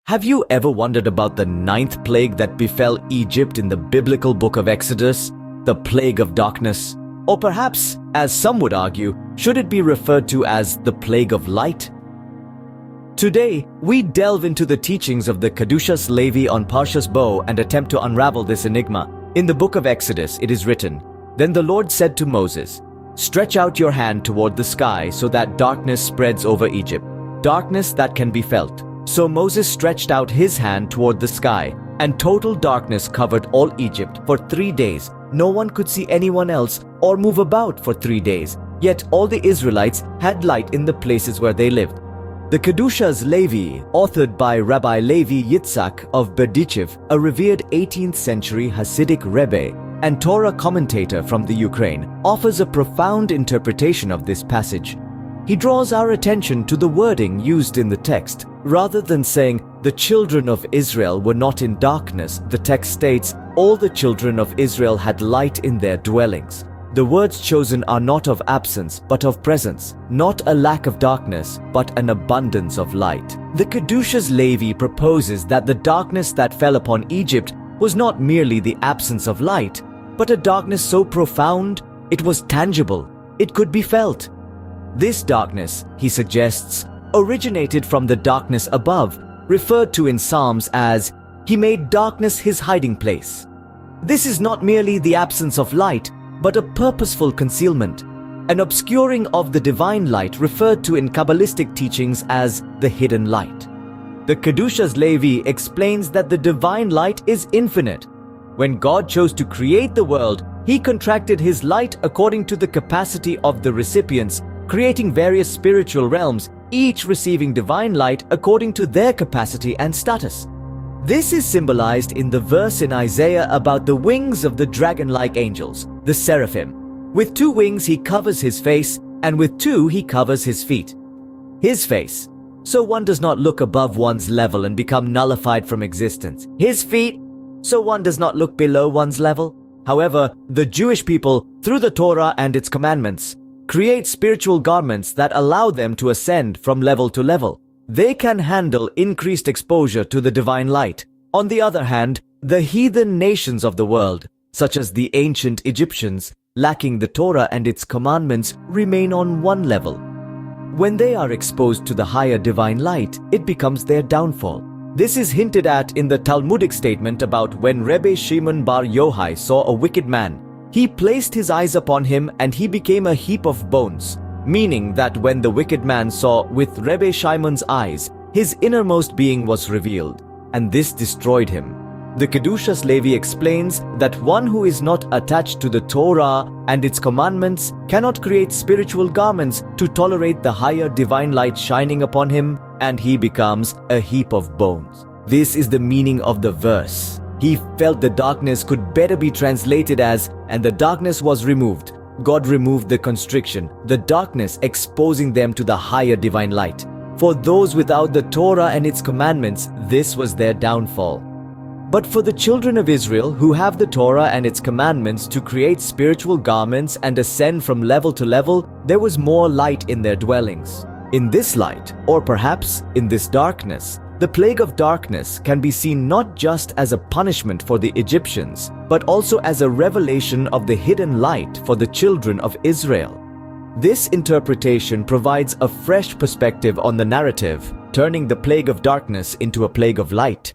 Have you ever wondered about the ninth plague that befell Egypt in the biblical book of Exodus, the plague of darkness? Or perhaps, as some would argue, should it be referred to as the plague of light? Today, we delve into the teachings of the Kedushas Levi on Parshas Bo and attempt to unravel this enigma. In the book of Exodus, it is written, "Then the Lord said to Moses, 'Stretch out your hand toward the sky so that darkness spreads over Egypt, darkness that can be felt.' So Moses stretched out his hand toward the sky, and total darkness covered all Egypt for 3 days. No one could see anyone else or move about for 3 days, yet all the Israelites had light in the places where they lived." The Kedushas Levi, authored by Rabbi Levi Yitzhak of Berdichev, a revered 18th century Hasidic Rebbe and Torah commentator from the Ukraine, offers a profound interpretation of this passage. He draws our attention to the wording used in the text. Rather than saying, "The children of Israel were not in darkness," the text states, "All the children of Israel had light in their dwellings." The words chosen are not of absence, but of presence, not a lack of darkness, but an abundance of light. The Kedushas Levi proposes that the darkness that fell upon Egypt was not merely the absence of light, but a darkness so profound, it was tangible, it could be felt. This darkness, he suggests, originated from the darkness above, referred to in Psalms as, "He made darkness his hiding place." This is not merely the absence of light, but a purposeful concealment, an obscuring of the divine light referred to in Kabbalistic teachings as the hidden light. The Kedushas Levi explains that the divine light is infinite. When God chose to create the world, he contracted his light according to the capacity of the recipients, creating various spiritual realms, each receiving divine light according to their capacity and status. This is symbolized in the verse in Isaiah about the wings of the dragon-like angels, the seraphim. With 2 wings he covers his face, and with 2 he covers his feet. His face, so one does not look above one's level and become nullified from existence. His feet, so one does not look below one's level. However, the Jewish people, through the Torah and its commandments, create spiritual garments that allow them to ascend from level to level. They can handle increased exposure to the divine light. On the other hand, the heathen nations of the world, such as the ancient Egyptians, lacking the Torah and its commandments, remain on one level. When they are exposed to the higher divine light, it becomes their downfall. This is hinted at in the Talmudic statement about when Rebbe Shimon bar Yochai saw a wicked man. He placed his eyes upon him and he became a heap of bones, meaning that when the wicked man saw with Rebbe Shimon's eyes, his innermost being was revealed, and this destroyed him. The Kedushas Levi explains that one who is not attached to the Torah and its commandments cannot create spiritual garments to tolerate the higher divine light shining upon him, and he becomes a heap of bones. This is the meaning of the verse. He felt the darkness could better be translated as, "And the darkness was removed." God removed the constriction, the darkness, exposing them to the higher divine light. For those without the Torah and its commandments, this was their downfall. But for the children of Israel who have the Torah and its commandments to create spiritual garments and ascend from level to level, there was more light in their dwellings. In this light, or perhaps in this darkness, the plague of darkness can be seen not just as a punishment for the Egyptians, but also as a revelation of the hidden light for the children of Israel. This interpretation provides a fresh perspective on the narrative, turning the plague of darkness into a plague of light.